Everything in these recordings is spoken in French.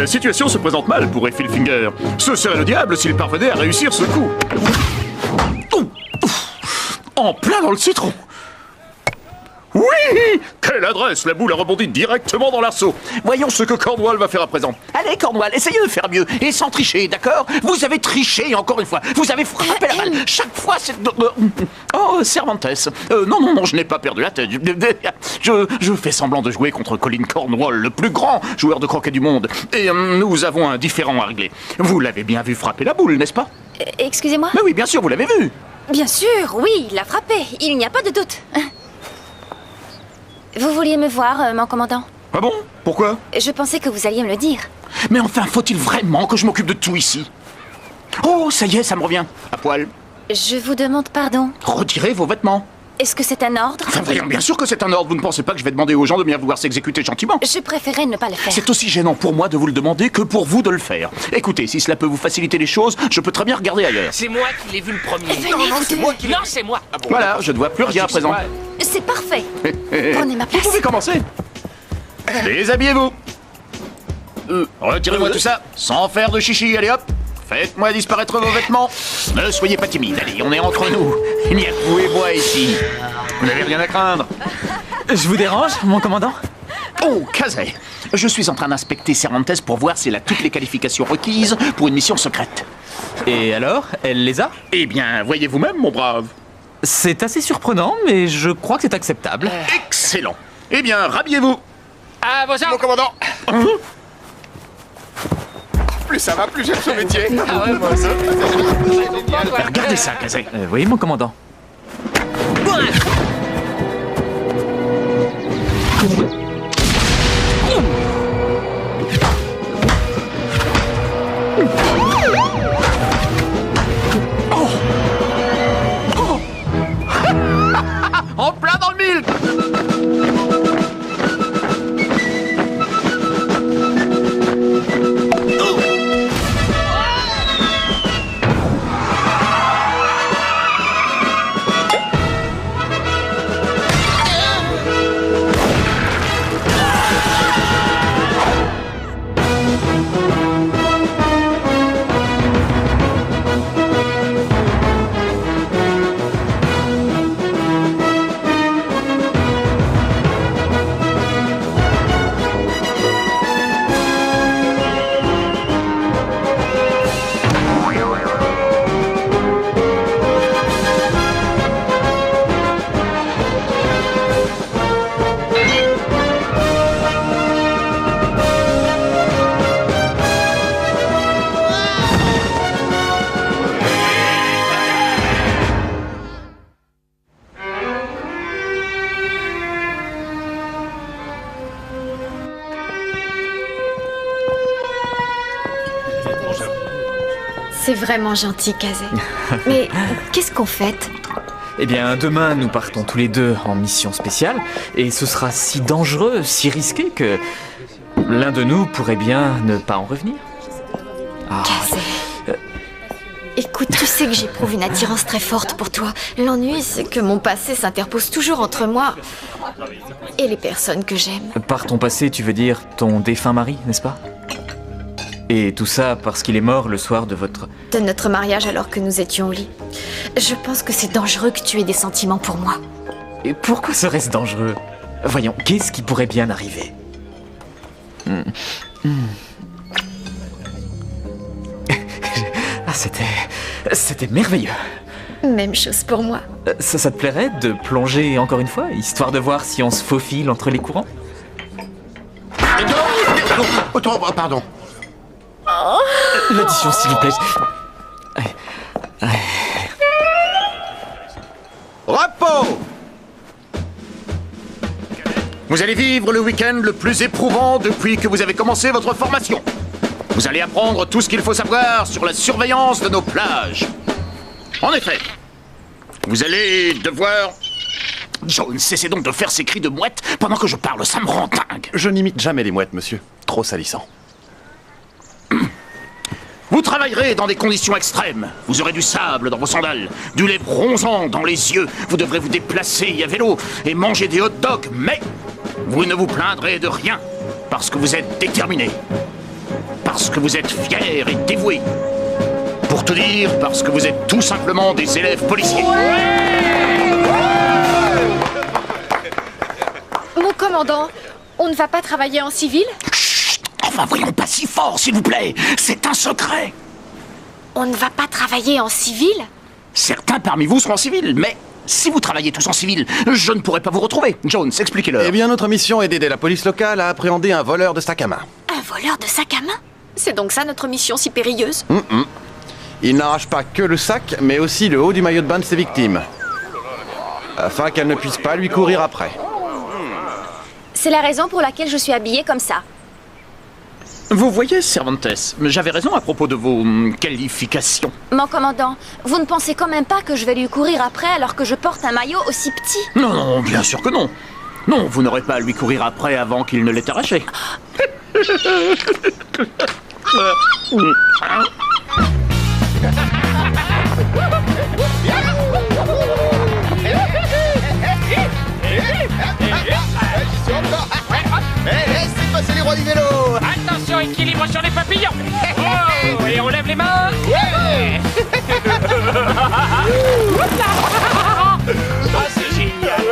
La situation se présente mal pour Effelfinger. Ce serait le diable s'il parvenait à réussir ce coup. En plein dans le citron. Oui! Quelle adresse! La boule a rebondi directement dans l'arceau. Voyons ce que Cornwall va faire à présent. Allez, Cornwall, essayez de faire mieux. Et sans tricher, d'accord? Vous avez triché encore une fois. Vous avez frappé la balle. Chaque fois, c'est... Oh, Cervantes. Non, je n'ai pas perdu la tête. Je fais semblant de jouer contre Colin Cornwall, le plus grand joueur de croquet du monde. Et nous avons un différend à régler. Vous l'avez bien vu frapper la boule, n'est-ce pas? Excusez-moi? Mais oui, bien sûr, vous l'avez vu. Bien sûr, oui, il l'a frappé. Il n'y a pas de doute. Vous vouliez me voir, mon commandant? Ah bon? Pourquoi? Je pensais que vous alliez me le dire. Mais enfin, faut-il vraiment que je m'occupe de tout ici? Oh, ça y est, ça me revient. À poil. Je vous demande pardon. Retirez vos vêtements. Est-ce que c'est un ordre? Enfin, voyons, bien sûr que c'est un ordre. Vous ne pensez pas que je vais demander aux gens de bien vouloir s'exécuter gentiment? Je préférais ne pas le faire. C'est aussi gênant pour moi de vous le demander que pour vous de le faire. Écoutez, si cela peut vous faciliter les choses, je peux très bien regarder ailleurs. C'est moi qui l'ai vu le premier. Venez, Non, vous c'est deux. moi qui l'ai... Non, c'est moi. Ah bon, Voilà, je ne vois plus rien à présent. C'est parfait. Prenez ma Vous place. pouvez commencer. Déshabillez-vous. Retirez-moi tout ça, sans faire de chichi, allez hop. Faites-moi disparaître vos vêtements. Ne soyez pas timide, allez, on est entre nous. Il n'y a que vous et moi ici. Vous n'avez rien à craindre. Je vous dérange, mon commandant? Oh, Kazay, je suis en train d'inspecter Cervantes pour voir s'il a toutes les qualifications requises pour une mission secrète. Et alors, elle les a? Eh bien, voyez vous-même, mon brave. C'est assez surprenant, mais je crois que c'est acceptable. Excellent. Eh bien, rhabillez-vous. À vos Mon ordres. commandant. Plus ça va, plus j'aime ce métier. Ah ouais, moi aussi. Regardez ça, Kazay. Oui, mon commandant. En plein dans le mille. C'est vraiment gentil, Kazé. Mais qu'est-ce qu'on fait? Eh bien, demain, nous partons tous les deux en mission spéciale, et ce sera si dangereux, si risqué que l'un de nous pourrait bien ne pas en revenir. Ah, Kazé. Écoute, tu sais que j'éprouve une attirance très forte pour toi. L'ennui, c'est que mon passé s'interpose toujours entre moi et les personnes que j'aime. par ton passé, tu veux dire ton défunt mari, n'est-ce pas? Et tout ça parce qu'il est mort le soir de votre... De notre mariage alors que nous étions au lit. Je pense que c'est dangereux que tu aies des sentiments pour moi. Et pourquoi serait-ce dangereux? Voyons, qu'est-ce qui pourrait bien arriver? Ah, c'était merveilleux. Même chose pour moi. Ça te plairait de plonger encore une fois, histoire de voir si on se faufile entre les courants? Pardon. L'addition, s'il vous plaît. Repos! Vous allez vivre le week-end le plus éprouvant depuis que vous avez commencé votre formation. Vous allez apprendre tout ce qu'il faut savoir sur la surveillance de nos plages. En effet, vous allez devoir... John, cessez donc de faire ces cris de mouette pendant que je parle, ça me rend dingue. Je n'imite jamais les mouettes, monsieur. Trop salissant. Vous travaillerez dans des conditions extrêmes. Vous aurez du sable dans vos sandales, du lait bronzant dans les yeux. Vous devrez vous déplacer à vélo et manger des hot dogs, mais vous ne vous plaindrez de rien parce que vous êtes déterminé. parce que vous êtes fiers et dévoués. Pour tout dire, parce que vous êtes tout simplement des élèves policiers. Mon commandant, on ne va pas travailler en civil? Chut! Enfin, voyons pas si fort, s'il vous plaît. C'est un secret. On ne va pas travailler en civil? Certains parmi vous seront civils, mais si vous travaillez tous en civil, je ne pourrai pas vous retrouver. Jones, expliquez-leur. Eh bien, notre mission est d'aider la police locale à appréhender un voleur de sac à main. Un voleur de sac à main? C'est donc ça notre mission si périlleuse? Il n'arrache pas que le sac, mais aussi le haut du maillot de bain de ses victimes. Afin qu'elles ne puissent pas lui courir après. C'est la raison pour laquelle je suis habillée comme ça. Vous voyez, Cervantes, j'avais raison à propos de vos qualifications. Mon commandant, vous ne pensez quand même pas que je vais lui courir après alors que je porte un maillot aussi petit? Non, non, bien sûr que non. Non, vous n'aurez pas à lui courir après avant qu'il ne l'ait arraché. C'est passé les rois du vélo. Attention, équilibre sur les papillons. Oh, et on lève les mains. Ouais. Ah, c'est génial.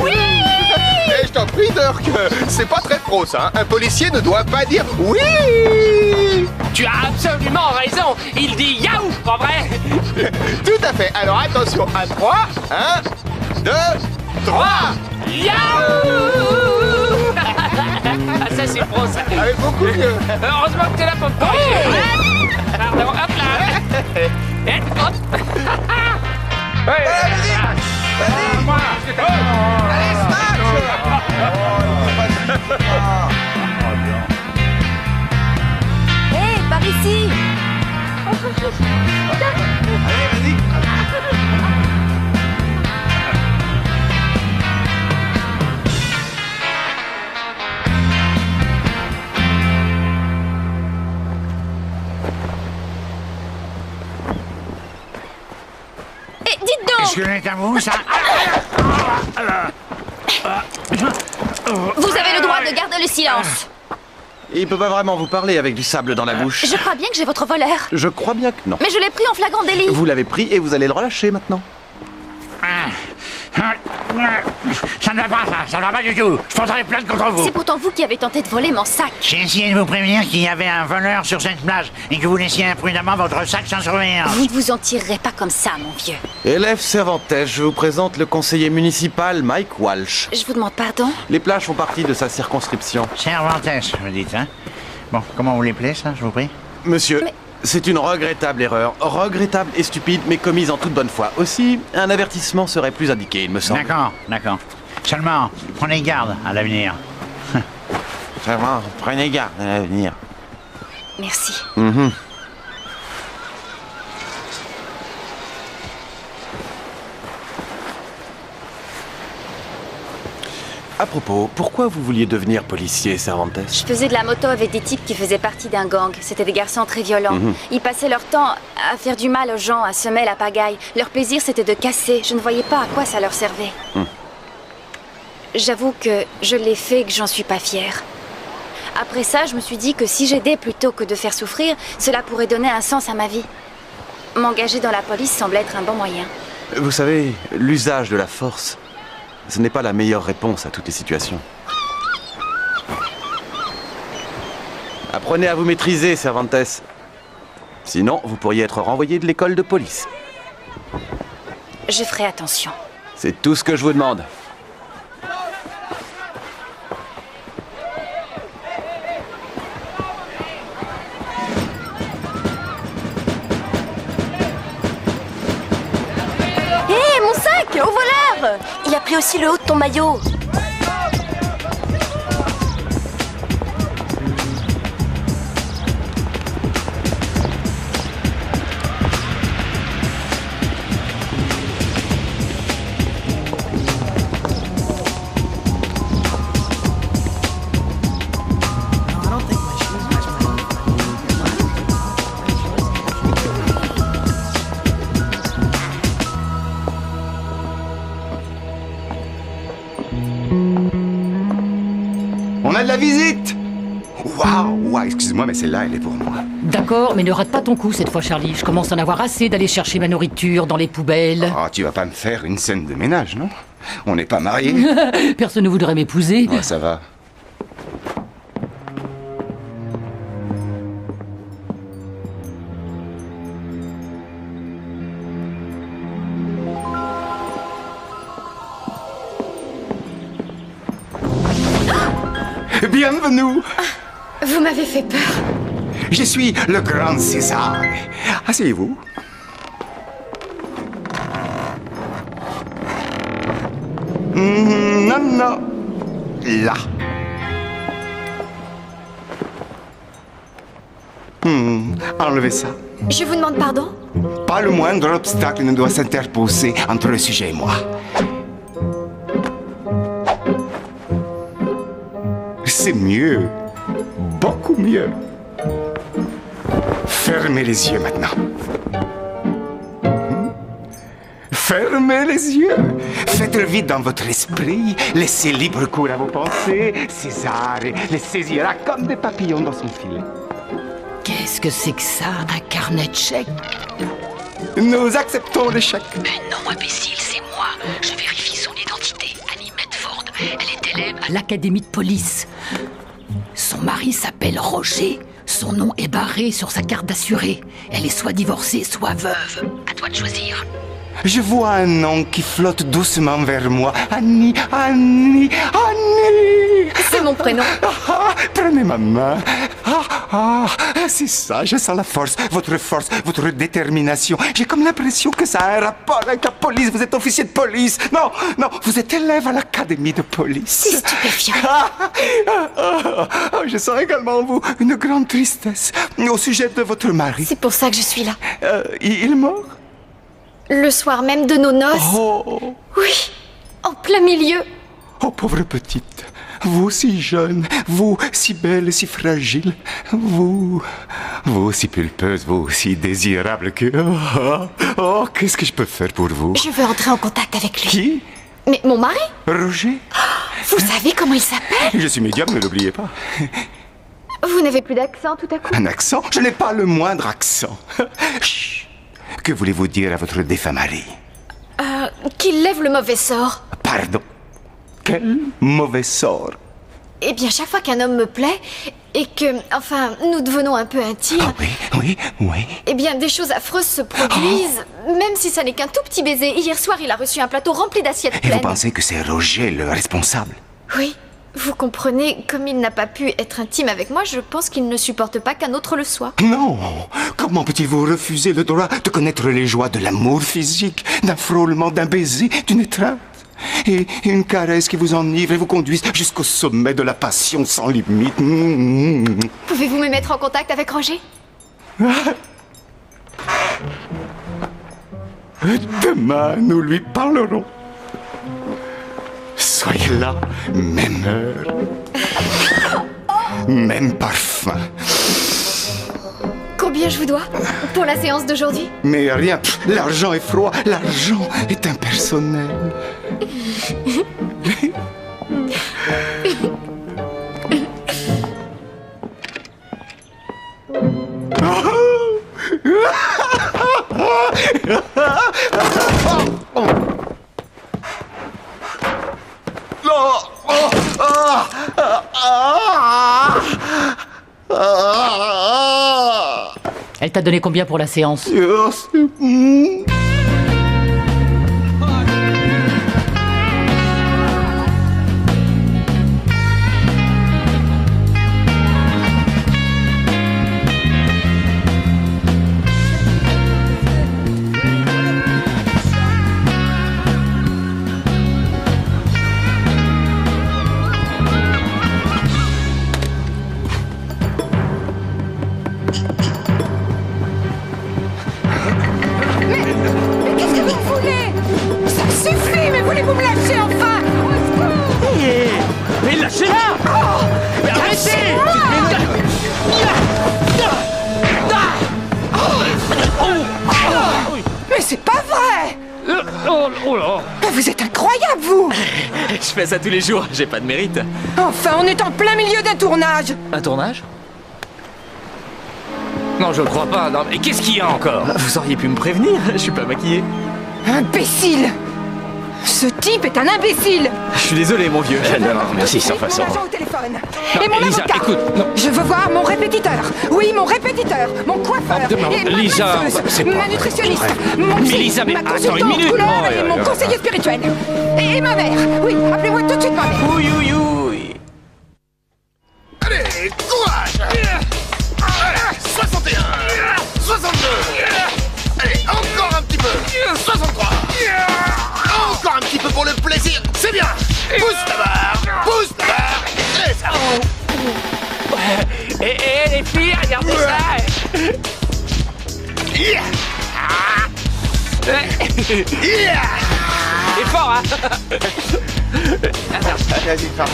Oui. Et je t'en prie, Dirk, c'est pas très pro ça. Un policier ne doit pas dire oui. Tu as absolument raison. Il dit yaou, pas vrai? Tout à fait. Alors attention, à 3, 1, 2, 3. Yaou. Ah, ça c'est pro ça. Avec beaucoup mieux. Heureusement que t'es là pour me corriger. Pardon, hop là. Et hop. Moi. Hé, par ici! Hé, dites donc! Est-ce que c'est à vous, ça? Vous avez le droit de garder le silence. Il peut pas vraiment vous parler avec du sable dans la bouche. Je crois bien que j'ai votre voleur. Je crois bien que non. Mais je l'ai pris en flagrant délit. Vous l'avez pris et vous allez le relâcher maintenant. Ça ne va pas, ça ne va pas du tout. Je prendrai plainte contre vous. C'est pourtant vous qui avez tenté de voler mon sac. J'ai essayé de vous prévenir qu'il y avait un voleur sur cette plage et que vous laissiez imprudemment votre sac sans surveillance. Vous ne vous en tirerez pas comme ça, mon vieux. Élève Cervantes, je vous présente le conseiller municipal Mike Walsh. Je vous demande pardon. Les plages font partie de sa circonscription. Cervantes, vous dites, hein? Bon, comment vous l'appelez, ça, je vous prie? Monsieur, Mais- c'est une regrettable erreur. Regrettable et stupide, mais commise en toute bonne foi. Aussi, un avertissement serait plus indiqué, il me semble. D'accord, d'accord. Seulement, prenez garde à l'avenir. Vraiment, prenez garde à l'avenir. Merci. À propos, pourquoi vous vouliez devenir policier, Cervantes? Je faisais de la moto avec des types qui faisaient partie d'un gang. C'était des garçons très violents. Ils passaient leur temps à faire du mal aux gens, à semer la pagaille. Leur plaisir, c'était de casser. Je ne voyais pas à quoi ça leur servait. J'avoue que je l'ai fait et que j'en suis pas fière. Après ça, je me suis dit que si j'aidais plutôt que de faire souffrir, cela pourrait donner un sens à ma vie. M'engager dans la police semble être un bon moyen. Vous savez, l'usage de la force, ce n'est pas la meilleure réponse à toutes les situations. Apprenez à vous maîtriser, Cervantes. Sinon, vous pourriez être renvoyé de l'école de police. Je ferai attention. C'est tout ce que je vous demande. Hé, mon sac! Au voleur! Il a pris aussi le haut de ton maillot. On a de la visite. Waouh, Ah, excuse-moi, mais celle-là, elle est pour moi. D'accord, mais ne rate pas ton coup cette fois, Charlie. Je commence à en avoir assez d'aller chercher ma nourriture dans les poubelles. Oh, tu vas pas me faire une scène de ménage, non? On n'est pas mariés. Personne ne voudrait m'épouser. Oh, ça va. Bienvenue. Vous m'avez fait peur. Je suis le grand César. Asseyez-vous. Non, non. Là. Enlevez ça. Je vous demande pardon? Pas le moindre obstacle ne doit s'interposer entre le sujet et moi. C'est mieux. Beaucoup mieux. Fermez les yeux maintenant. Fermez les yeux. Faites le vide dans votre esprit. Laissez libre cours à vos pensées. César les saisira comme des papillons dans son filet. Qu'est-ce que c'est que ça, un carnet de chèques? Nous acceptons l'échec. Mais non, imbécile, c'est moi. Je vérifie son identité. Annie Medford. Elle est élève à l'académie de police. Son mari s'appelle Roger. Son nom est barré sur sa carte d'assuré. Elle est soit divorcée, soit veuve. À toi de choisir. Je vois un nom qui flotte doucement vers moi. Annie, Annie, Annie. C'est mon prénom. Prenez ma main. C'est ça, je sens la force, votre détermination. J'ai comme l'impression que ça a un rapport avec la police. Vous êtes officier de police. Non, non, vous êtes élève à l'académie de police. C'est stupéfiant. Je sens également en vous une grande tristesse au sujet de votre mari. C'est pour ça que je suis là. Il est mort? Le soir même de nos noces. Oh. Oui, en plein milieu. Oh, pauvre petite. Vous si jeune, vous si belle, si fragile, vous si pulpeuse, vous si désirable que... Oh, qu'est-ce que je peux faire pour vous? Je veux entrer en contact avec lui. Qui? Mais mon mari? Roger? Vous savez comment il s'appelle? Je suis médium, ne l'oubliez pas. Vous n'avez plus d'accent tout à coup? Un accent? Je n'ai pas le moindre accent. Chut. Que voulez-vous dire à votre défunt mari? Qu'il lève le mauvais sort. Pardon? Quel mauvais sort? Eh bien, chaque fois qu'un homme me plaît, et que, enfin, nous devenons un peu intimes... Ah oui. Eh bien, des choses affreuses se produisent, même si ça n'est qu'un tout petit baiser. Hier soir, il a reçu un plateau rempli d'assiettes Et pleines. vous pensez que c'est Roger le responsable? Oui. Vous comprenez, comme il n'a pas pu être intime avec moi, je pense qu'il ne supporte pas qu'un autre le soit. Non! Comment peut-il vous refuser le droit de connaître les joies de l'amour physique, d'un frôlement, d'un baiser, d'une étreinte? Et une caresse qui vous enivre et vous conduise jusqu'au sommet de la passion sans limite. Pouvez-vous me mettre en contact avec Roger? Demain, nous lui parlerons. Soyez là, même heure, même parfum. Combien je vous dois pour la séance d'aujourd'hui? Mais rien, l'argent est froid, l'argent est impersonnel. Elle t'a donné combien pour la séance? Mais lâchez-la! Mais arrêtez! Mais c'est pas vrai! Oh là! Mais vous êtes incroyable, vous! Je fais ça tous les jours, j'ai pas de mérite. Enfin, on est en plein milieu d'un tournage! Un tournage? Non, je le crois pas. Non, mais qu'est-ce qu'il y a encore? Vous auriez pu me prévenir, je suis pas maquillé. Imbécile! Ce type est un imbécile! Je suis désolé, mon vieux. Non, merci, sans J'ai mon façon. agent au téléphone. Non, Et mon Lisa, avocat. écoute, non. Je veux voir mon répétiteur. Oui, mon répétiteur. Mon coiffeur. Non, et ma Lisa, masseuse, c'est pas ma vrai. nutritionniste. Mais Mon psy, Lisa, mais ma attends consultante une minute. couleur Oh, et mon conseiller spirituel. Et ma mère. Oui, appelez-moi tout de suite ma mère. Oui, oui, oui. Allez, courage. Voilà, 61, 62. Allez, encore un petit peu. 63. Encore un petit peu pour le plaisir. C'est bien. Pousse la barre. Pousse la barre. C'est ça. Les filles, regardez ça. Yeah. Yeah. C'est fort, hein. Vas-y, fais.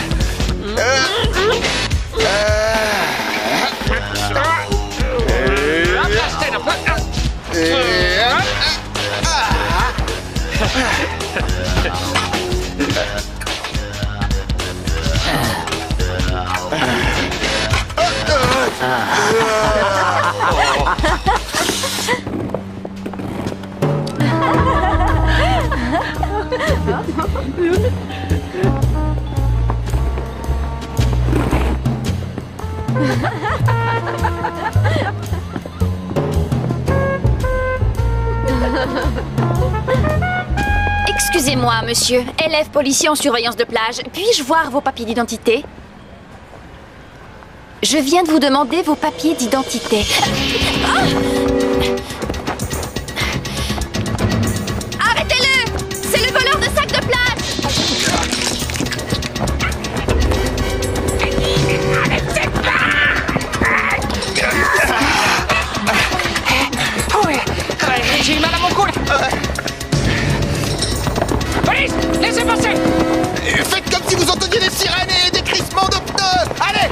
Excusez-moi, monsieur. Élève policier en surveillance de plage. Puis-je voir vos papiers d'identité? Je viens de vous demander vos papiers d'identité. Arrêtez-le! C'est le voleur de sacs de plage! J'ai mal à mon cou. Police, laissez passer. Faites comme si vous entendiez des sirènes et des crissements de pneus. Allez.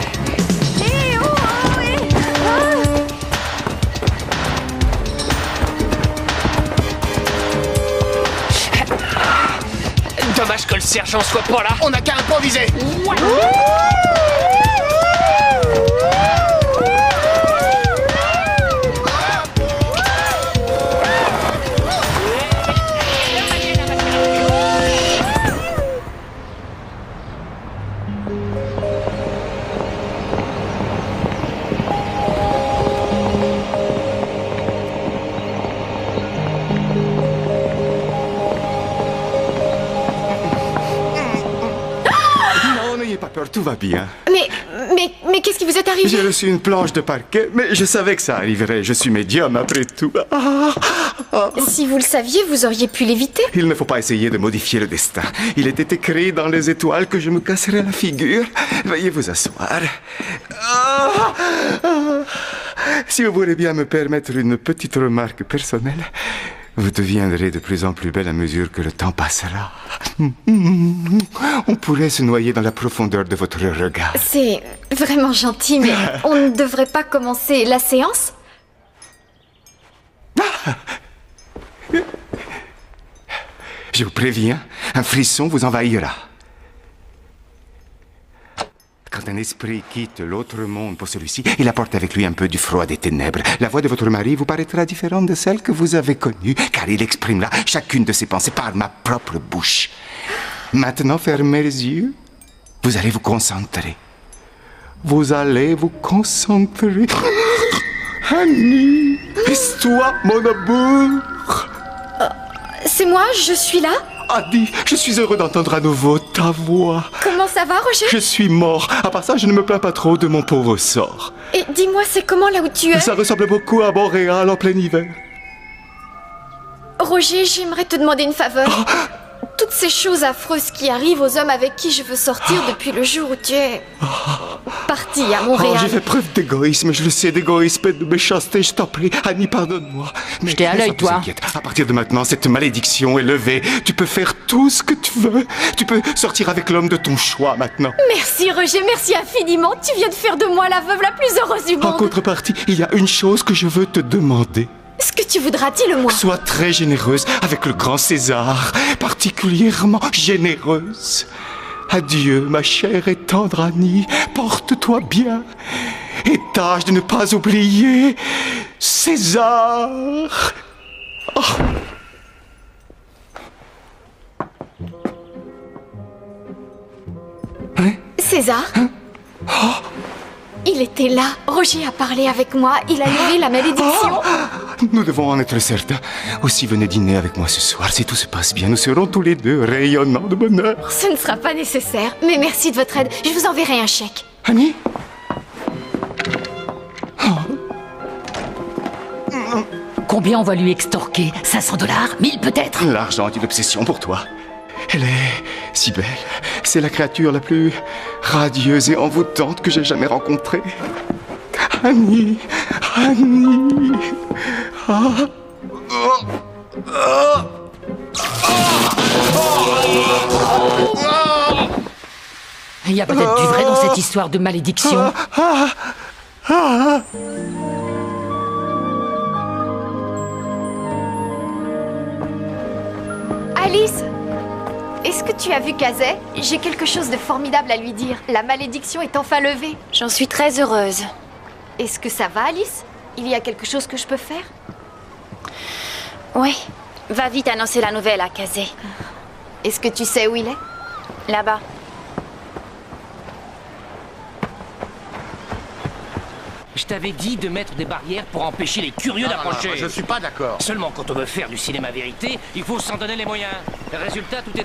Dommage que le sergent soit pas là. On n'a qu'à improviser. Non, n'ayez pas peur, tout va bien. Mais qu'est-ce qui vous est arrivé? J'ai reçu une planche de parquet, mais je savais que ça arriverait. Je suis médium après tout. Si vous le saviez, vous auriez pu l'éviter. Il ne faut pas essayer de modifier le destin. Il était écrit dans les étoiles que je me casserais la figure. Veuillez vous asseoir. Si vous voulez bien me permettre une petite remarque personnelle, vous deviendrez de plus en plus belle à mesure que le temps passera. On pourrait se noyer dans la profondeur de votre regard. C'est vraiment gentil, mais on ne devrait pas commencer la séance? Je vous préviens, un frisson vous envahira. Quand un esprit quitte l'autre monde pour celui-ci, il apporte avec lui un peu du froid des ténèbres. La voix de votre mari vous paraîtra différente de celle que vous avez connue, car il exprimera chacune de ses pensées par ma propre bouche. Maintenant, fermez les yeux. Vous allez vous concentrer. Vous allez vous concentrer. Annie, toi, mon amour. C'est moi, je suis là. Annie, je suis heureux d'entendre à nouveau ta voix. Comment ça va, Roger? Je suis mort. À part ça, je ne me plains pas trop de mon pauvre sort. Et dis-moi, c'est comment là où tu es? Ça ressemble beaucoup à Montréal en plein hiver. Roger, j'aimerais te demander une faveur. Toutes ces choses affreuses qui arrivent aux hommes avec qui je veux sortir depuis le jour où tu es parti à Montréal. J'ai fait preuve d'égoïsme, je le sais, d'égoïsme et de méchanceté, je t'en prie. Annie, pardonne-moi. Mais J'étais à l'œil, toi. Inquiète. À partir de maintenant, cette malédiction est levée. Tu peux faire tout ce que tu veux. Tu peux sortir avec l'homme de ton choix maintenant. Merci, Roger, merci infiniment. Tu viens de faire de moi la veuve la plus heureuse du En monde. contrepartie, il y a une chose que je veux te demander. Ce que tu voudras, dis-le-moi. Sois très généreuse avec le grand César, particulièrement généreuse. Adieu, ma chère et tendre Annie, porte-toi bien et tâche de ne pas oublier César! Oh. Hein? César? Oh. Il était là. Roger a parlé avec moi. Il a levé la malédiction. Nous devons en être certains. Aussi, venez dîner avec moi ce soir. Si tout se passe bien, nous serons tous les deux rayonnants de bonheur. Ce ne sera pas nécessaire. Mais merci de votre aide. Je vous enverrai un chèque. Annie? Combien on va lui extorquer? 500 $? 1000 peut-être? L'argent est une obsession pour toi. Elle est si belle. C'est la créature la plus radieuse et envoûtante que j'ai jamais rencontrée. Annie, Annie. Ah. Il y a peut-être du vrai dans cette histoire de malédiction. Alice, est-ce que tu as vu Kazay? J'ai quelque chose de formidable à lui dire. La malédiction est enfin levée. J'en suis très heureuse. Est-ce que ça va, Alice? Il y a quelque chose que je peux faire? Oui. Va vite annoncer la nouvelle à Kazay. Est-ce que tu sais où il est? Là-bas. Je t'avais dit de mettre des barrières pour empêcher les curieux d'approcher. Je suis pas d'accord. Seulement quand on veut faire du cinéma vérité, il faut s'en donner les moyens. Résultat, tout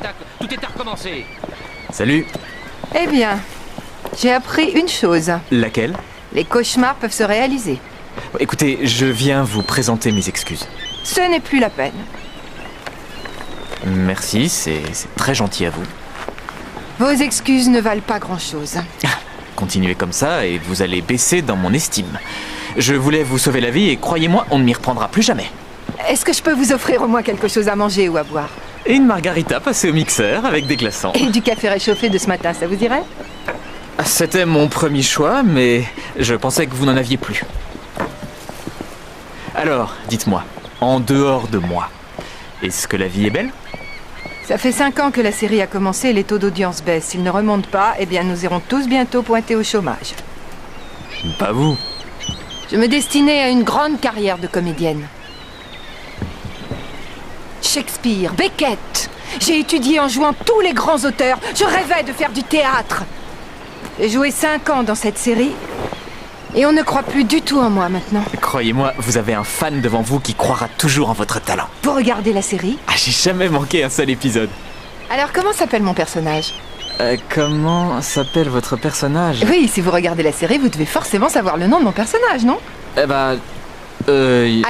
est à recommencer. Salut. Eh bien, j'ai appris une chose. Laquelle? Les cauchemars peuvent se réaliser. Écoutez, je viens vous présenter mes excuses. Ce n'est plus la peine. Merci, c'est très gentil à vous. Vos excuses ne valent pas grand-chose. Continuez comme ça et vous allez baisser dans mon estime. Je voulais vous sauver la vie et croyez-moi, on ne m'y reprendra plus jamais. Est-ce que je peux vous offrir au moins quelque chose à manger ou à boire? Et une margarita passée au mixeur avec des glaçons. Et du café réchauffé de ce matin, ça vous irait? C'était mon premier choix, mais je pensais que vous n'en aviez plus. Alors, dites-moi, en dehors de moi, est-ce que la vie est belle? Ça fait 5 ans que la série a commencé et les taux d'audience baissent. S'ils ne remontent pas, eh bien nous irons tous bientôt pointer au chômage. Pas vous. Je me destinais à une grande carrière de comédienne. Shakespeare, Beckett. J'ai étudié en jouant tous les grands auteurs. Je rêvais de faire du théâtre. J'ai joué 5 ans dans cette série et on ne croit plus du tout en moi maintenant. Croyez-moi, vous avez un fan devant vous qui croira toujours en votre talent. Vous regardez la série? Ah, j'ai jamais manqué un seul épisode. Alors comment s'appelle mon personnage? Comment s'appelle votre personnage? Oui, si vous regardez la série, vous devez forcément savoir le nom de mon personnage, non?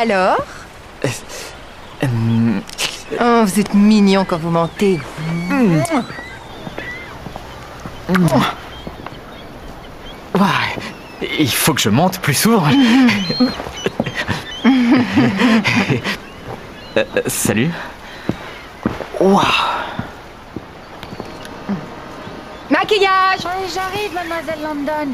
Alors? Oh, vous êtes mignon quand vous mentez. Ouais, il faut que je mente plus souvent. Salut. Waouh. Maquillage! Oui, j'arrive, mademoiselle London.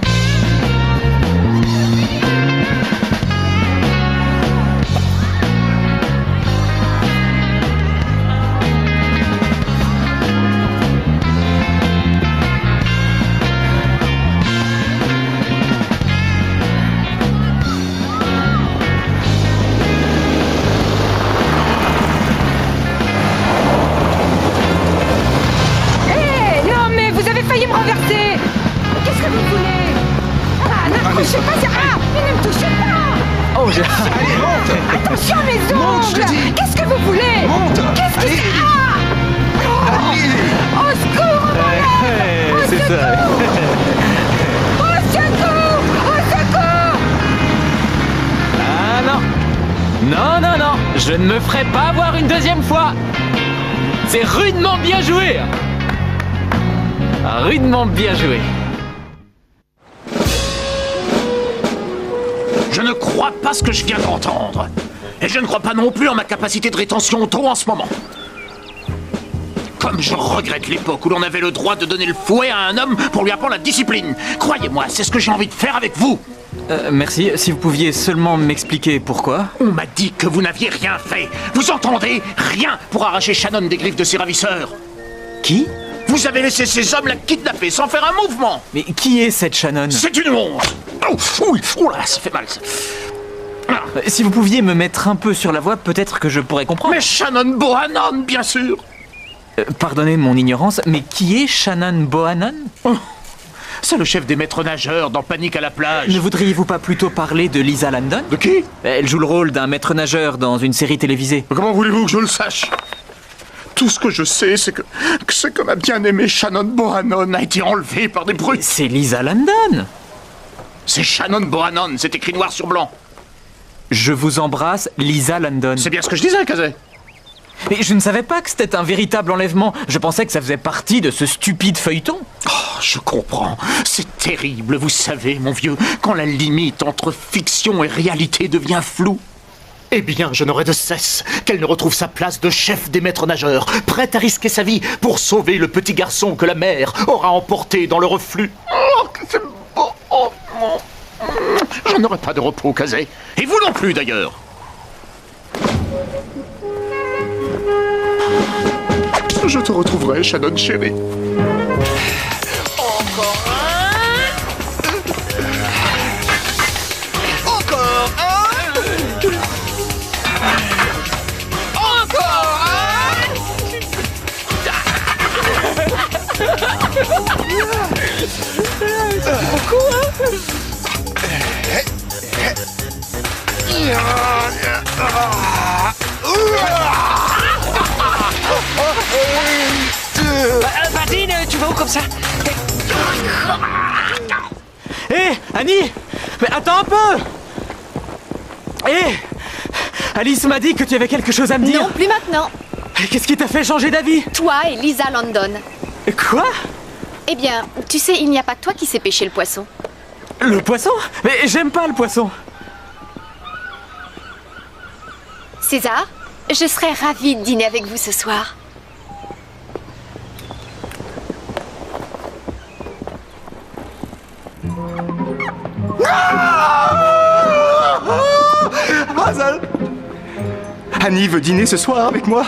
Failli me renverser. Qu'est-ce que vous voulez? Ah, n'approchez pas, c'est... Ah, mais ne me touchez pas. Oh, j'ai... Allez, monte. Attention mes ongles. Monte, je te dis. Qu'est-ce que vous voulez? Monte. Qu'est-ce que Allez. c'est? Ah. Allez. Au secours, au c'est secours. ça. Au secours. Au secours. Ah non. Non, non, non. Je ne me ferai pas avoir une deuxième fois. C'est rudement bien joué. Rudement bien joué. Je ne crois pas ce que je viens d'entendre. Et je ne crois pas non plus en ma capacité de rétention d'eau en ce moment. Comme je regrette l'époque où l'on avait le droit de donner le fouet à un homme pour lui apprendre la discipline. Croyez-moi, c'est ce que j'ai envie de faire avec vous. Merci, si vous pouviez seulement m'expliquer pourquoi. On m'a dit que vous n'aviez rien fait. Vous entendez? Rien pour arracher Shannon des griffes de ses ravisseurs. Qui? Vous avez laissé ces hommes la kidnapper sans faire un mouvement. Mais qui est cette Shannon? C'est une honte. Ouh là, ça fait mal. Ça. Ah, Si vous pouviez me mettre un peu sur la voie, peut-être que je pourrais comprendre. Mais Shannon Bohannon, bien sûr. Pardonnez mon ignorance, mais qui est Shannon Bohannon? C'est le chef des maîtres nageurs dans Panique à la plage. Ne voudriez-vous pas plutôt parler de Lisa Landon? De qui? Elle joue le rôle d'un maître nageur dans une série télévisée. Comment voulez-vous que je le sache? Tout ce que je sais, c'est que ma bien-aimée Shannon Bohannon a été enlevée par des brutes. C'est Lisa Landon. C'est Shannon Bohannon, c'est écrit noir sur blanc. Je vous embrasse, Lisa Landon. C'est bien ce que je disais, Kazé. Mais je ne savais pas que c'était un véritable enlèvement. Je pensais que ça faisait partie de ce stupide feuilleton. Oh, je comprends. C'est terrible, vous savez, mon vieux, quand la limite entre fiction et réalité devient floue. Eh bien, je n'aurai de cesse qu'elle ne retrouve sa place de chef des maîtres nageurs, prête à risquer sa vie pour sauver le petit garçon que la mer aura emporté dans le reflux. Oh, que c'est beau. Oh, je n'aurai pas de repos, Kazé. Et vous non plus, d'ailleurs. Je te retrouverai, Shannon chérie. Encore un. Encore un. Encore un. Beaucoup, hein? Vadine, tu vas où comme ça? Hé, Annie! Mais attends un peu! Hé! Alice m'a dit que tu avais quelque chose à me dire. Non, plus maintenant. Qu'est-ce qui t'a fait changer d'avis? Toi et Lisa Landon. Quoi? Eh bien, tu sais, il n'y a pas que toi qui sais pêcher le poisson. Le poisson? Mais j'aime pas le poisson. César, je serais ravie de dîner avec vous ce soir. Hazel! Annie veut dîner ce soir avec moi.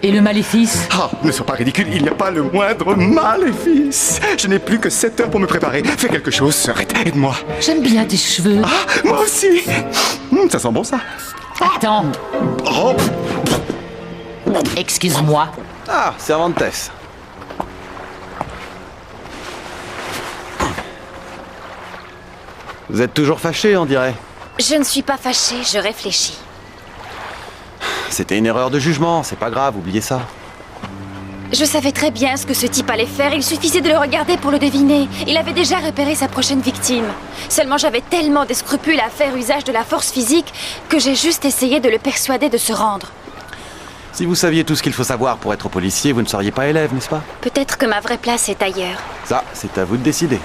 Et le maléfice? Ah, ne sois pas ridicule, il n'y a pas le moindre maléfice. Je n'ai plus que 7 heures pour me préparer. Fais quelque chose, sœurette, aide-moi. J'aime bien tes cheveux. Ah, moi aussi. Ça sent bon, ça. Attends. Oh. Excuse-moi. Ah, Cervantes. Vous êtes toujours fâché, on dirait. Je ne suis pas fâchée, je réfléchis. C'était une erreur de jugement, c'est pas grave, oubliez ça. Je savais très bien ce que ce type allait faire, il suffisait de le regarder pour le deviner. Il avait déjà repéré sa prochaine victime. Seulement j'avais tellement des scrupules à faire usage de la force physique que j'ai juste essayé de le persuader de se rendre. Si vous saviez tout ce qu'il faut savoir pour être policier, vous ne seriez pas élève, n'est-ce pas? Peut-être que ma vraie place est ailleurs. Ça, c'est à vous de décider.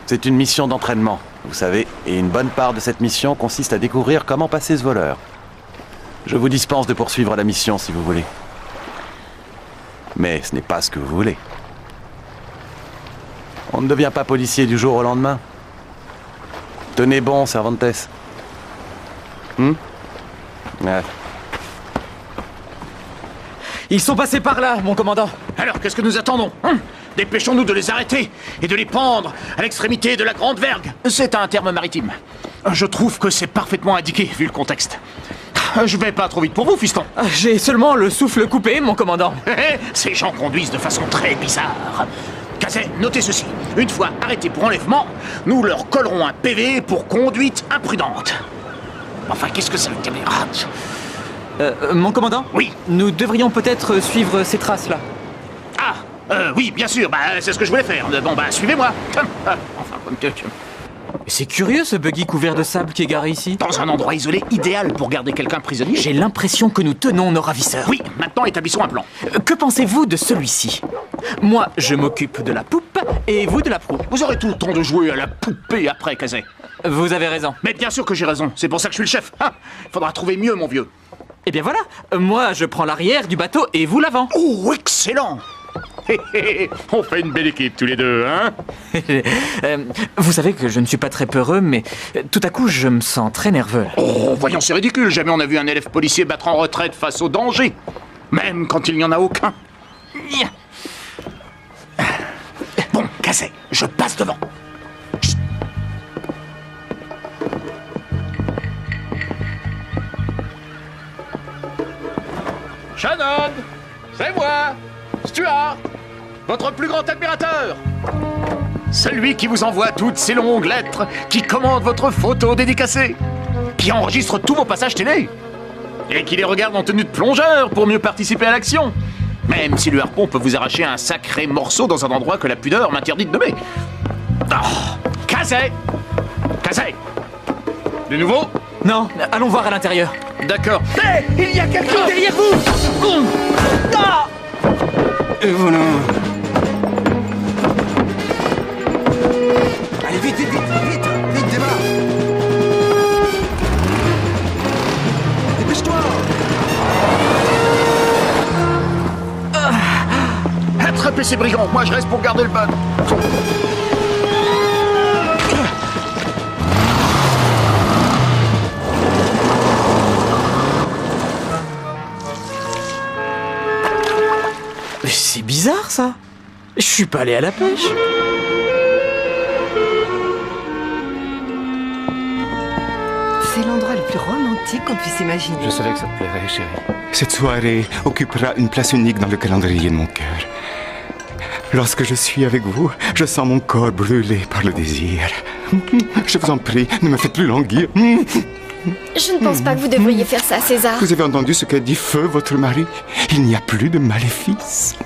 C'est une mission d'entraînement, vous savez, et une bonne part de cette mission consiste à découvrir comment passer ce voleur. Je vous dispense de poursuivre la mission si vous voulez. Mais ce n'est pas ce que vous voulez. On ne devient pas policier du jour au lendemain. Tenez bon, Cervantes. Ouais. Ils sont passés par là, mon commandant. Alors, qu'est-ce que nous attendons, hein? Dépêchons-nous de les arrêter et de les pendre à l'extrémité de la grande vergue. C'est un terme maritime. Je trouve que c'est parfaitement indiqué, vu le contexte. Je vais pas trop vite pour vous, fiston. J'ai seulement le souffle coupé, mon commandant. Ces gens conduisent de façon très bizarre. Kazé, notez ceci. Une fois arrêtés pour enlèvement, nous leur collerons un PV pour conduite imprudente. Enfin, qu'est-ce que ça veut dire? Mon commandant? Oui. Nous devrions peut-être suivre ces traces-là. Ah, oui, bien sûr, c'est ce que je voulais faire. Bon, suivez-moi. C'est curieux ce buggy couvert de sable qui est garé ici. Dans un endroit isolé, idéal pour garder quelqu'un prisonnier. J'ai l'impression que nous tenons nos ravisseurs. Oui, maintenant établissons un plan. Que pensez-vous de celui-ci? Moi, je m'occupe de la poupe et vous de la proue. Vous aurez tout le temps de jouer à la poupée après, Kazé. Vous avez raison. Mais bien sûr que j'ai raison, c'est pour ça que je suis le chef. Faudra trouver mieux, mon vieux. Eh bien voilà, moi je prends l'arrière du bateau et vous l'avant. Oh, excellent. On fait une belle équipe tous les deux, hein? Vous savez que je ne suis pas très peureux, mais tout à coup je me sens très nerveux. Oh, voyons, c'est ridicule. Jamais on a vu un élève policier battre en retraite face au danger. Même quand il n'y en a aucun. Bon, Kazé, je passe devant. Chut. Shannon, c'est moi, Stuart, votre plus grand admirateur. Celui qui vous envoie toutes ces longues lettres, qui commande votre photo dédicacée, qui enregistre tous vos passages télé, et qui les regarde en tenue de plongeur pour mieux participer à l'action. Même si le harpon peut vous arracher un sacré morceau dans un endroit que la pudeur m'interdit de nommer. Oh, Casey! Casey! De nouveau? Non, allons voir à l'intérieur. D'accord. Hé! Il y a quelqu'un derrière vous! Ah! Et voilà. Allez, vite, vite, vite, vite, vite, démarre. Dépêche-toi. Attrapez ces brigands, moi je reste pour garder le ban. C'est bizarre ça. Je suis pas allé à la pêche. C'est l'endroit le plus romantique qu'on puisse imaginer. Je savais que ça te plairait, chérie. Cette soirée occupera une place unique dans le calendrier de mon cœur. Lorsque je suis avec vous, je sens mon corps brûler par le désir. Je vous en prie, ne me faites plus languir. Je ne pense pas que vous devriez faire ça, César. Vous avez entendu ce qu'a dit Feu, votre mari? Il n'y a plus de maléfice.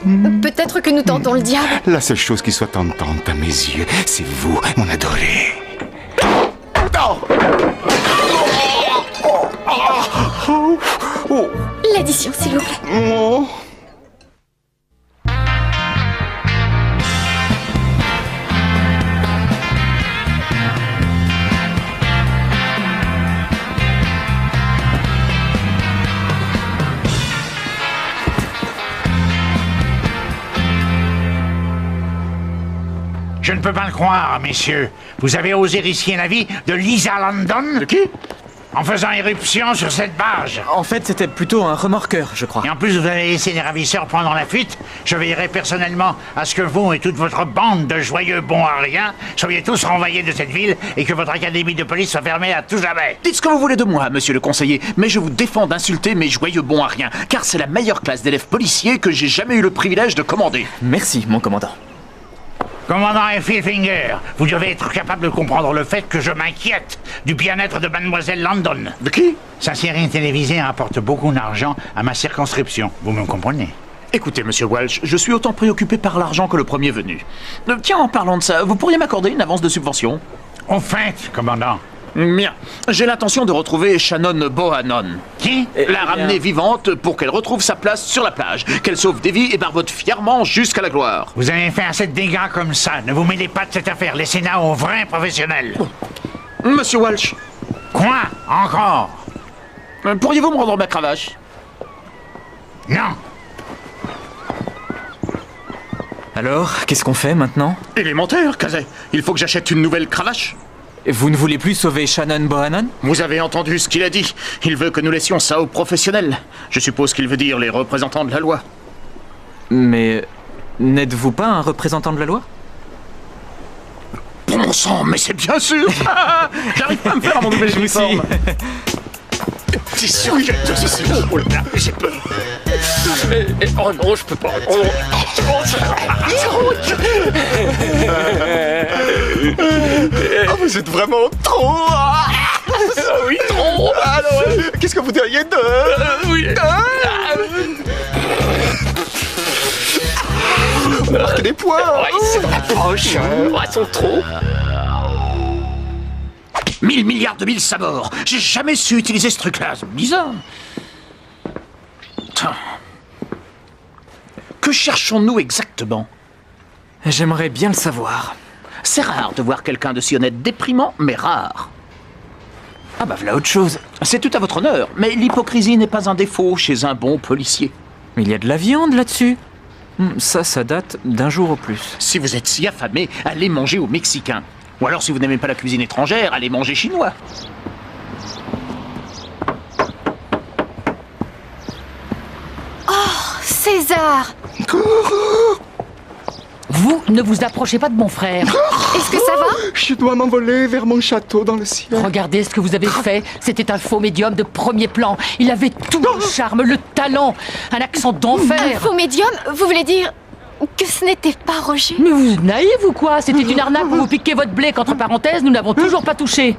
Peut-être que nous tentons le diable. La seule chose qui soit tentante à mes yeux, c'est vous, mon adoré. L'addition, s'il vous plaît. Oh. Je ne peux pas le croire, messieurs. Vous avez osé risquer la vie de Lisa Landon? De qui? En faisant éruption sur cette barge. En fait, c'était plutôt un remorqueur, je crois. Et en plus, vous avez laissé les ravisseurs prendre la fuite. Je veillerai personnellement à ce que vous et toute votre bande de joyeux bons à rien soyez tous renvoyés de cette ville et que votre académie de police soit fermée à tout jamais. Dites ce que vous voulez de moi, monsieur le conseiller, mais je vous défends d'insulter mes joyeux bons à rien, car c'est la meilleure classe d'élèves policiers que j'ai jamais eu le privilège de commander. Merci, mon commandant. Commandant Effielfinger, vous devez être capable de comprendre le fait que je m'inquiète du bien-être de mademoiselle Landon. De qui? Sa série télévisée apporte beaucoup d'argent à ma circonscription, vous me comprenez? Écoutez, monsieur Walsh, je suis autant préoccupé par l'argent que le premier venu. Tiens, en parlant de ça, vous pourriez m'accorder une avance de subvention? Au fait, commandant. Bien. J'ai l'intention de retrouver Shannon Bohannon. Qui? La ramener vivante pour qu'elle retrouve sa place sur la plage, qu'elle sauve des vies et barbote fièrement jusqu'à la gloire. Vous avez fait assez de dégâts comme ça. Ne vous mêlez pas de cette affaire. Laissez-la aux vrais professionnels. Monsieur Walsh. Quoi? Encore? Pourriez-vous me rendre ma cravache? Non. Alors, qu'est-ce qu'on fait maintenant? Élémentaire, Casey. Il faut que j'achète une nouvelle cravache. Vous ne voulez plus sauver Shannon Bohannon? Vous avez entendu ce qu'il a dit. Il veut que nous laissions ça aux professionnels. Je suppose qu'il veut dire les représentants de la loi. Mais n'êtes-vous pas un représentant de la loi? Bon sang, mais c'est bien sûr. J'arrive pas à me faire mon nouvel uniforme. C'est sûr que c'est bon. Oh là là, j'ai peur. Oh non, je peux pas. Oh non. Oh, vous êtes vraiment trop. Ah oui, trop. Alors, qu'est-ce que vous diriez de... Oui. On a marqué des points. Oui, c'est dans la poche. Ils sont trop. 1000 milliards de mille sabords. J'ai jamais su utiliser ce truc-là. C'est bizarre. Que cherchons-nous exactement? J'aimerais bien le savoir. C'est rare de voir quelqu'un de si honnête, déprimant, mais rare. Ah bah voilà autre chose. C'est tout à votre honneur, mais l'hypocrisie n'est pas un défaut chez un bon policier. Mais il y a de la viande là-dessus. Ça date d'un jour au plus. Si vous êtes si affamé, allez manger au mexicain. Ou alors si vous n'aimez pas la cuisine étrangère, allez manger chinois. Oh, César! Vous ne vous approchez pas de mon frère. Est-ce que ça va? Je dois m'envoler vers mon château dans le ciel. Regardez ce que vous avez fait. C'était un faux médium de premier plan. Il avait tout le charme, le talent, un accent Un d'enfer. faux médium? Vous voulez dire que ce n'était pas Roger? Mais vous êtes naïf ou quoi? C'était une arnaque pour vous piquer votre blé qu'entre parenthèses, nous n'avons toujours pas touché.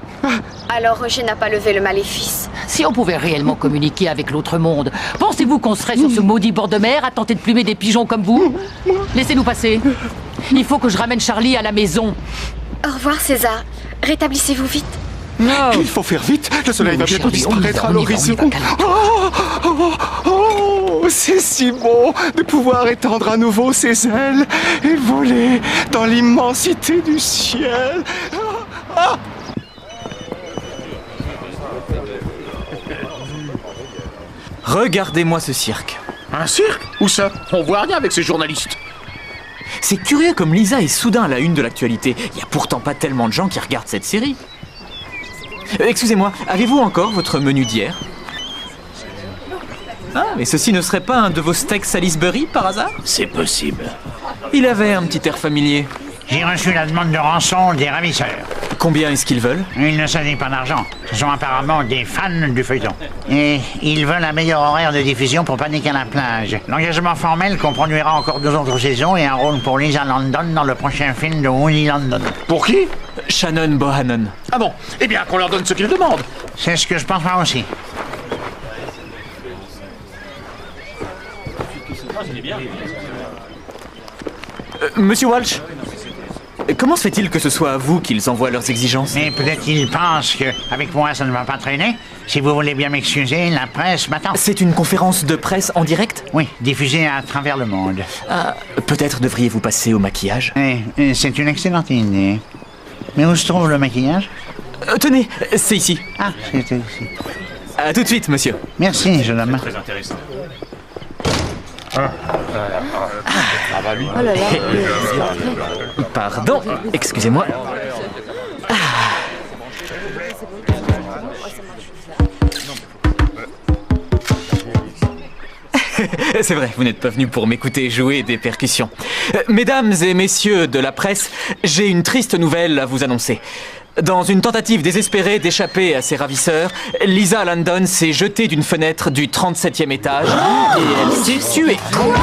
Alors Roger n'a pas levé le maléfice. Si on pouvait réellement communiquer avec l'autre monde, pensez-vous qu'on serait sur ce maudit bord de mer à tenter de plumer des pigeons comme vous? Laissez-nous passer. Il faut que je ramène Charlie à la maison. Au revoir César. Rétablissez-vous vite. Non. Il faut faire vite. Le soleil va bientôt Charlie, on y disparaître va, à on y va, l'horizon. on y va, calme-toi. C'est si beau de pouvoir étendre à nouveau ses ailes et voler dans l'immensité du ciel. Ah! Regardez-moi ce cirque. Un cirque? Où ça? On voit rien avec ces journalistes. C'est curieux comme Lisa est soudain à la une de l'actualité. Il y a pourtant pas tellement de gens qui regardent cette série. Excusez-moi, avez-vous encore votre menu d'hier? Ah, mais ceci ne serait pas un de vos steaks Salisbury par hasard? C'est possible. Il avait un petit air familier. J'ai reçu la demande de rançon des ravisseurs. Combien est-ce qu'ils veulent? Il ne s'agit pas d'argent. Ce sont apparemment des fans du feuilleton. Et ils veulent un meilleur horaire de diffusion pour Panique à la plage. L'engagement formel comprendra encore 2 autres saisons et un rôle pour Lisa London dans le prochain film de Woody London. Pour qui? Shannon Bohannon. Ah bon? Eh bien, qu'on leur donne ce qu'ils demandent. C'est ce que je pense moi aussi. Monsieur Walsh, comment se fait-il que ce soit à vous qu'ils envoient leurs exigences? Mais peut-être qu'ils pensent que avec moi ça ne va pas traîner. Si vous voulez bien m'excuser, la presse m'attend. C'est une conférence de presse en direct? Oui, diffusée à travers le monde. Ah, peut-être devriez-vous passer au maquillage? C'est une excellente idée. Mais où se trouve le maquillage? Tenez, c'est ici. Ah, c'était ici. À tout de suite, monsieur. Merci, jeune homme. Très intéressant. Pardon, excusez-moi. C'est vrai, vous n'êtes pas venu pour m'écouter jouer des percussions. Mesdames et messieurs de la presse, j'ai une triste nouvelle à vous annoncer. Dans une tentative désespérée d'échapper à ses ravisseurs, Lisa London s'est jetée d'une fenêtre du 37e étage et elle s'est tuée. Quoi?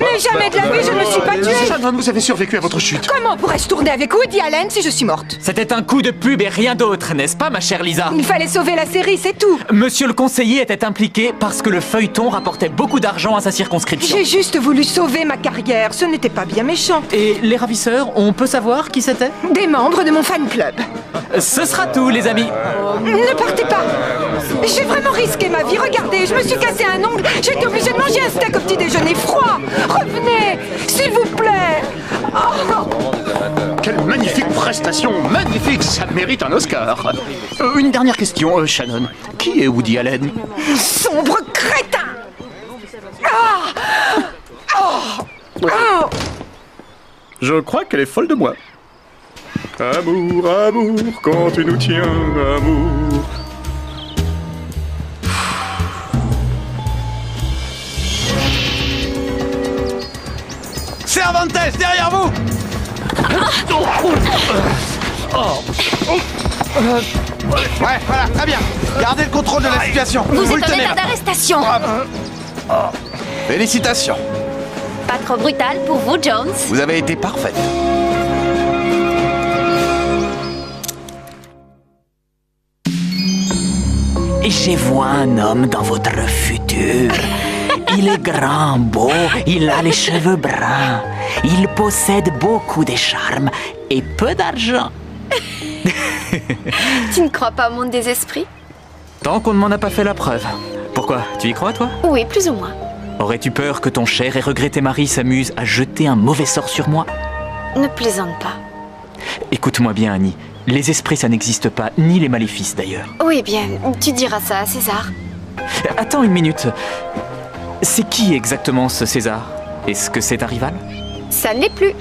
Mais jamais de la vie, je ne me suis pas tuée. Shannon, vous avez survécu à votre chute. Comment pourrais-je tourner avec Woody Allen si je suis morte? C'était un coup de pub et rien d'autre, n'est-ce pas, ma chère Lisa? Il fallait sauver la série, c'est tout. Monsieur le conseiller était impliqué parce que le feuilleton rapportait beaucoup d'argent à sa circonscription. J'ai juste voulu sauver ma carrière, ce n'était pas bien méchant. Et les ravisseurs, on peut savoir qui c'était? Des membres de mon fan club. Ce sera tout, les amis. Ne partez pas. J'ai vraiment risqué ma vie, regardez, je me suis cassé un ongle, j'ai été obligée de manger un steak au petit déjeuner froid. Revenez, s'il vous plaît. Quelle magnifique prestation, magnifique, ça mérite un Oscar. Une dernière question, Shannon. Qui est Woody Allen? Sombre crétin. Je crois qu'elle est folle de moi. Amour, amour, quand tu nous tiens, amour. Cervantes, derrière vous! Ouais, voilà, très bien. Gardez le contrôle de la situation. Vous le êtes en tenez état là. d'arrestation. Félicitations. Pas trop brutal pour vous, Jones. Vous avez été parfaite. Je vois un homme dans votre futur. Il est grand, beau, il a les cheveux bruns. Il possède beaucoup de charme et peu d'argent. Tu ne crois pas au monde des esprits? Tant qu'on ne m'en a pas fait la preuve. Pourquoi? Tu y crois, toi? Oui, plus ou moins. Aurais-tu peur que ton cher et regretté mari s'amuse à jeter un mauvais sort sur moi? Ne plaisante pas. Écoute-moi bien, Annie. Les esprits, ça n'existe pas, ni les maléfices d'ailleurs. Oui, bien, tu diras ça à César. Attends une minute. C'est qui exactement ce César? Est-ce que c'est un rival? Ça ne l'est plus.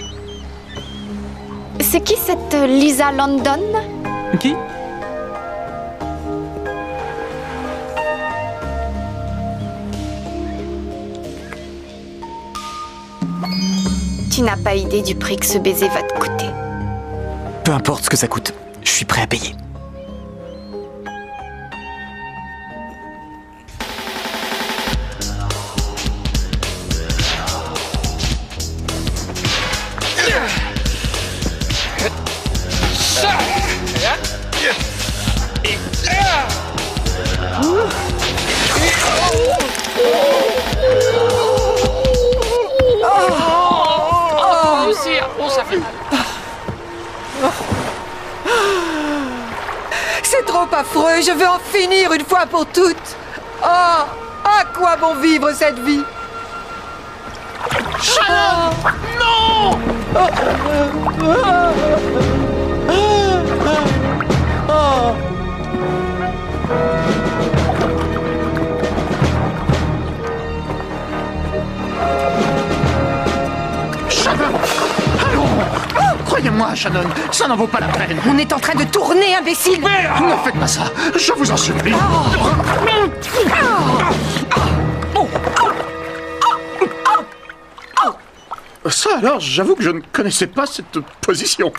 C'est qui cette Lisa London? Qui? Tu n'as pas idée du prix que ce baiser va te coûter. Peu importe ce que ça coûte, je suis prêt à payer. Oh, ça fait mal. C'est trop affreux, je veux en finir une fois pour toutes. Oh, à quoi bon vivre cette vie? Shannon! Non! Shannon! Allons! Croyez-moi, Shannon, ça n'en vaut pas la peine. On est en train de tourner, imbécile! Ne faites pas ça, je vous en supplie. Ça alors, j'avoue que je ne connaissais pas cette position.